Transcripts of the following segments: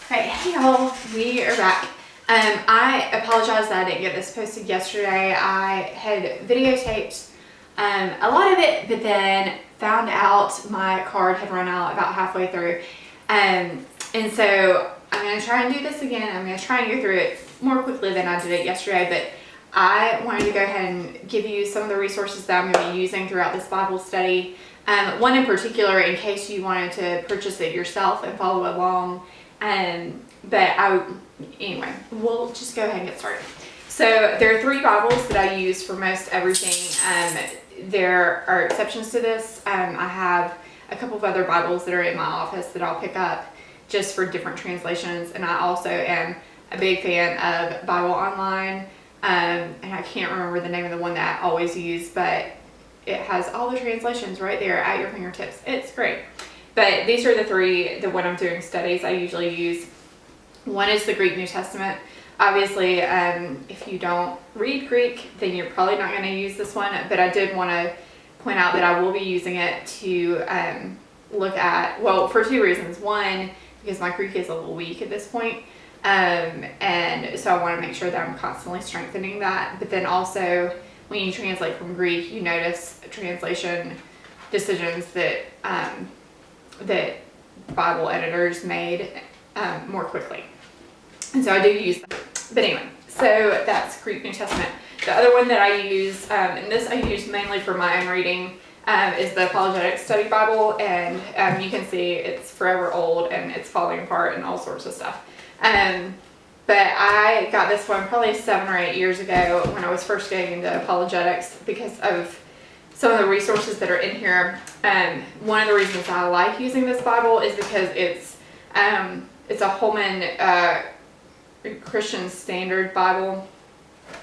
Alright, hey y'all, we are back. I apologize that I didn't get this posted yesterday. I had videotaped a lot of it, but then found out my card had run out about halfway through. And so I'm going to try and do this again. I'm going to try and go through it more quickly than I did it yesterday, but I wanted to go ahead and give you some of the resources that I'm going to be using throughout this Bible study. One in particular, in case you wanted to purchase it yourself and follow along. Anyway, we'll just go ahead and get started. So there are 3 Bibles that I use for most everything. There are exceptions to this. I have a couple of other Bibles that are in my office that I'll pick up just for different translations. And I also am a big fan of Bible Online. And I can't remember the name of the one that I always use, but it has all the translations right there at your fingertips. It's great. But these are the 3 that when I'm doing studies I usually use. One is the Greek New Testament. Obviously, if you don't read Greek, then you're probably not going to use this one. But I did want to point out that I will be using it to look at, well, for 2 reasons. One, because my Greek is a little weak at this point. And so I want to make sure that I'm constantly strengthening that. But then also, when you translate from Greek, you notice translation decisions that that Bible editors made more quickly. And so I do use that. But anyway, so that's Greek New Testament. The other one that I use, and this I use mainly for my own reading, is the Apologetic Study Bible. And you can see it's forever old and it's falling apart and all sorts of stuff. But I got this one probably 7 or 8 years ago when I was first getting into apologetics because of some of the resources that are in here. One of the reasons I like using this Bible is because it's a Holman Christian Standard Bible. I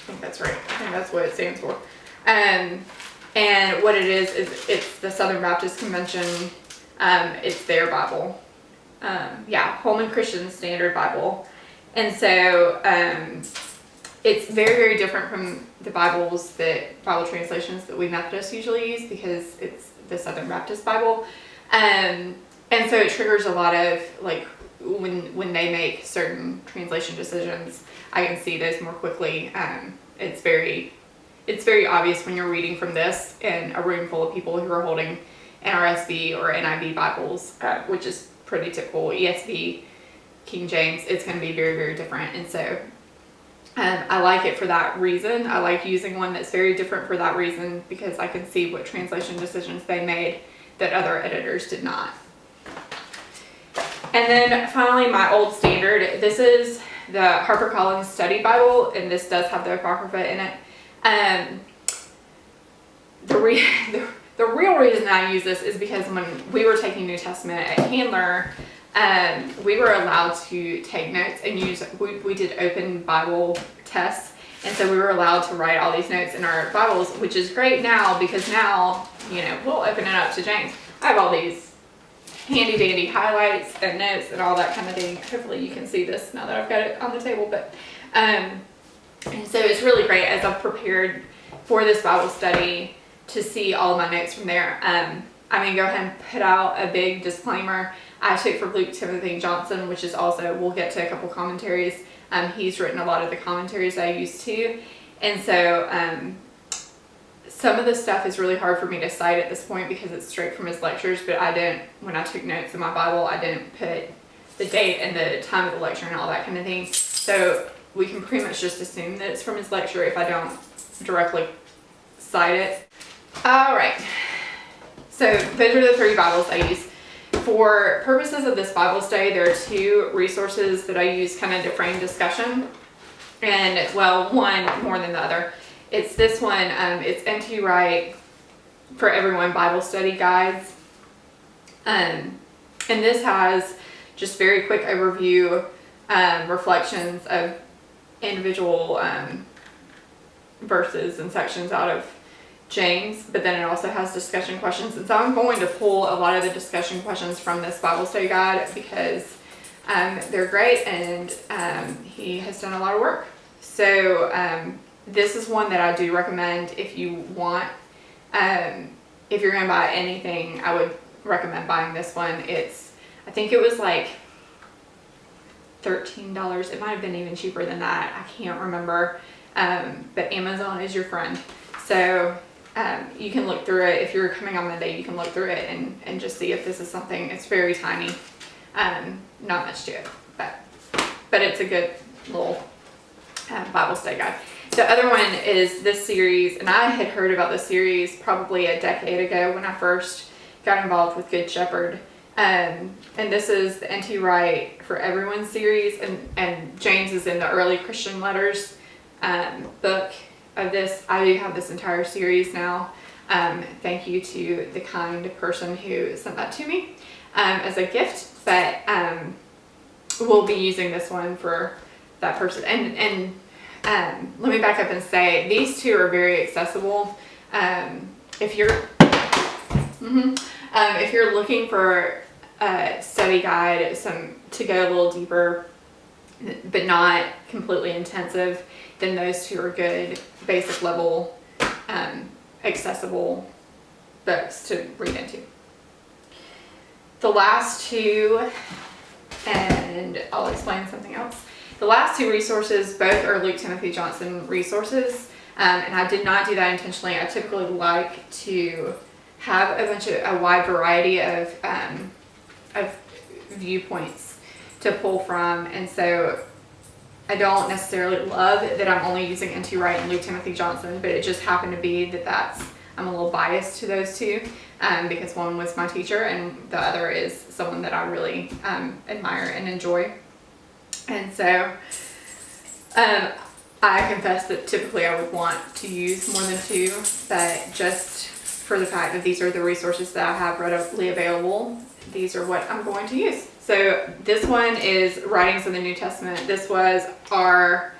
think that's right. I think that's what it stands for. And what it is it's the Southern Baptist Convention. It's their Bible. Holman Christian Standard Bible. And so it's very, very different from the Bible translations that we Methodists usually use because it's the Southern Baptist Bible. And so it triggers a lot of, like, when they make certain translation decisions, I can see those more quickly. It's very obvious when you're reading from this in a room full of people who are holding NRSV or NIV Bibles, which is pretty typical. ESV, King James, it's going to be very, very different. And so I like it for that reason. I like using one that's very different for that reason because I can see what translation decisions they made that other editors did not. And then finally, my old standard. This is the HarperCollins Study Bible, and this does have the Apocrypha in it. The real reason I use this is because when we were taking New Testament at Handler, we were allowed to take notes and we did open Bible tests. And so we were allowed to write all these notes in our Bibles, which is great now because now, we'll open it up to James. I have all these handy dandy highlights and notes and all that kind of thing. Hopefully you can see this now that I've got it on the table. But and so it's really great as I've prepared for this Bible study to see all of my notes from there. I'm going to go ahead and put out a big disclaimer. I took from Luke Timothy Johnson, which is also, we'll get to a couple commentaries. He's written a lot of the commentaries I use too. And so some of the stuff is really hard for me to cite at this point because it's straight from his lectures, but when I took notes in my Bible, I didn't put the date and the time of the lecture and all that kind of thing. So we can pretty much just assume that it's from his lecture if I don't directly cite it. All right. So those are the 3 Bibles I use. For purposes of this Bible study, there are 2 resources that I use kind of to frame discussion. And, well, one more than the other. It's this one. It's N.T. Wright For Everyone Bible Study Guides. And this has just very quick overview, reflections of individual verses and sections out of James, but then it also has discussion questions. And so I'm going to pull a lot of the discussion questions from this Bible study guide because they're great and he has done a lot of work. So this is one that I do recommend if you want, if you're going to buy anything, I would recommend buying this one. I think it was like $13. It might have been even cheaper than that. I can't remember. But Amazon is your friend. So you can look through it. If you're coming on Monday, you can look through it and just see if this is something. It's very tiny. Not much to it, but it's a good little Bible study guide. The other one is this series, and I had heard about this series probably a decade ago when I first got involved with Good Shepherd. And this is the N.T. Wright For Everyone series, and James is in the early Christian letters book of this. I do have this entire series now. Thank you to the kind person who sent that to me as a gift, but we'll be using this one for that person. And let me back up and say these two are very accessible. If you're looking for a study guide, to go a little deeper, but not completely intensive, then those two are good basic level, accessible books to read into. The last two, and I'll explain something else. The last two resources, both are Luke Timothy Johnson resources, and I did not do that intentionally. I typically like to have a wide variety of viewpoints to pull from, and so I don't necessarily love that I'm only using N.T. Wright and Luke Timothy Johnson, but it just happened to be that I'm a little biased to those two because one was my teacher and the other is someone that I really admire and enjoy. And so I confess that typically I would want to use more than two, but just for the fact that these are the resources that I have readily available, these are what I'm going to use. So this one is Writings of the New Testament. This was our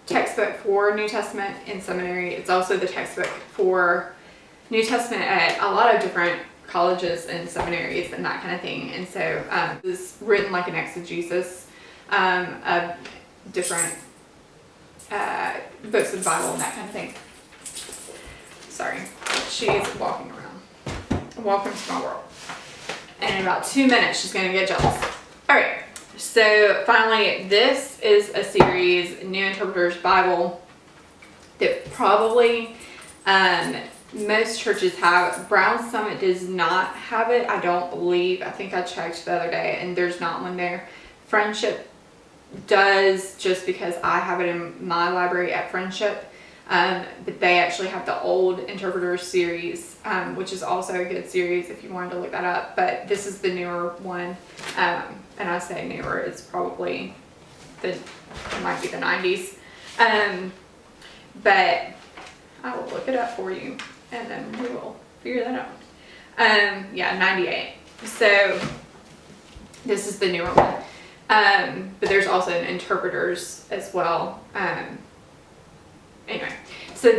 textbook for New Testament in seminary. It's also the textbook for New Testament at a lot of different colleges and seminaries and that kind of thing. And so this is written like an exegesis of different books of the Bible and that kind of thing. Sorry, she's walking around. Welcome to my world. And in about 2 minutes, she's gonna get jealous. All right, so finally, this is a series, New Interpreter's Bible, that probably most churches have. Brown Summit does not have it, I don't believe. I think I checked the other day and there's not one there. Friendship does, just because I have it in my library at Friendship. But they actually have the Old Interpreters series, which is also a good series if you wanted to look that up. But this is the newer one, and I say newer, it's probably it might be the 90s. But I will look it up for you, and then we will figure that out. Yeah, 98. So this is the newer one. But there's also an Interpreters as well. Anyway, so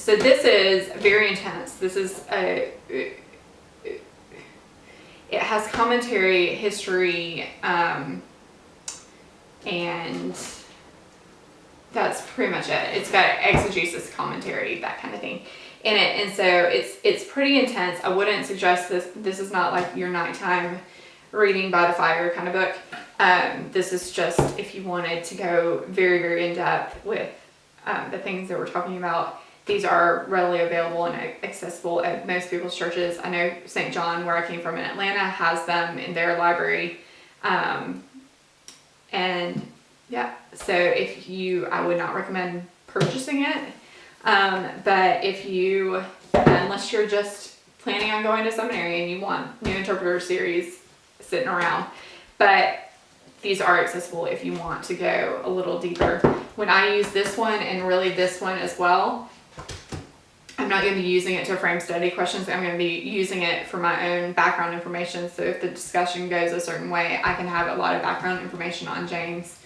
this is very intense. This is it has commentary, history, and that's pretty much it. It's got exegesis, commentary, that kind of thing in it, and so it's pretty intense. I wouldn't suggest this. This is not like your nighttime reading by the fire kind of book. This is just if you wanted to go very, very in depth with the things that we're talking about. These are readily available and accessible at most people's churches. I know St. John, where I came from in Atlanta, has them in their library. And yeah, so I would not recommend purchasing it. But if you, unless you're just planning on going to seminary and you want New Interpreter series sitting around, but these are accessible if you want to go a little deeper. When I use this one, and really this one as well, I'm not going to be using it to frame study questions. I'm going to be using it for my own background information. So if the discussion goes a certain way, I can have a lot of background information on James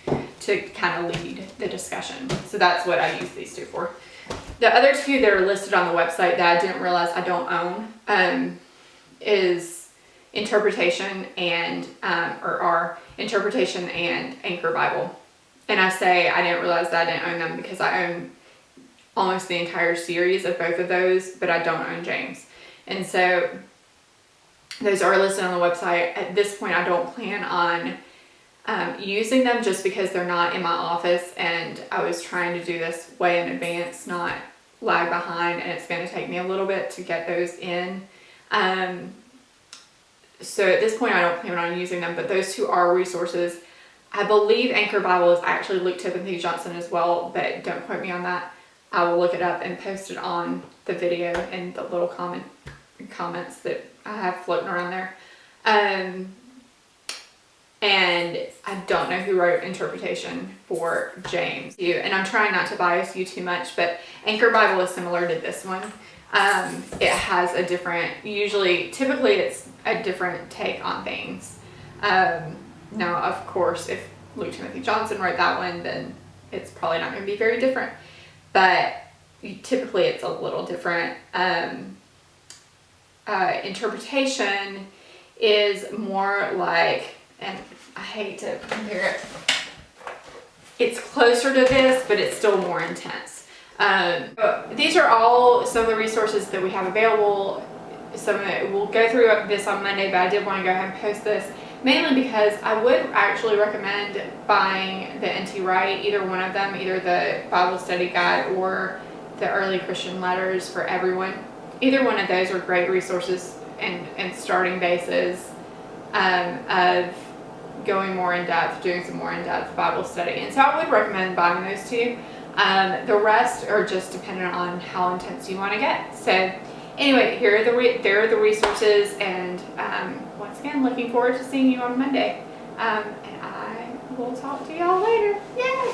to kind of lead the discussion. So that's what I use these two for. The other two that are listed on the website that I didn't realize I don't own is Interpretation and are Interpretation and Anchor Bible. And I say I didn't realize that I didn't own them because I own almost the entire series of both of those, but I don't own James. And so those are listed on the website. At this point, I don't plan using them just because they're not in my office, and I was trying to do this way in advance, not lag behind, and it's going to take me a little bit to get those in. So at this point I don't plan on using them, but those two are resources. I believe Anchor Bible is actually Luke Timothy Johnson as well, but don't quote me on that. I will look it up and post it on the video and the little comments that I have floating around there. And I don't know who wrote interpretation for James. And I'm trying not to bias you too much, but Anchor Bible is similar to this one. It has a different, typically it's a different take on things. Now, of course, if Luke Timothy Johnson wrote that one, then it's probably not going to be very different. But typically it's a little different. Interpretation is more like, and I hate to compare it, it's closer to this, but it's still more intense. These are all some of the resources that we have available. We'll go through this on Monday, but I did want to go ahead and post this mainly because I would actually recommend buying the N.T. Wright, either one of them, either the Bible Study Guide or the Early Christian Letters for Everyone. Either one of those are great resources and starting bases of going more in depth, doing some more in depth Bible study. And so I would recommend buying those two. The rest are just dependent on how intense you want to get. So anyway, there are the resources, and once again, looking forward to seeing you on Monday. And I will talk to y'all later. Yay!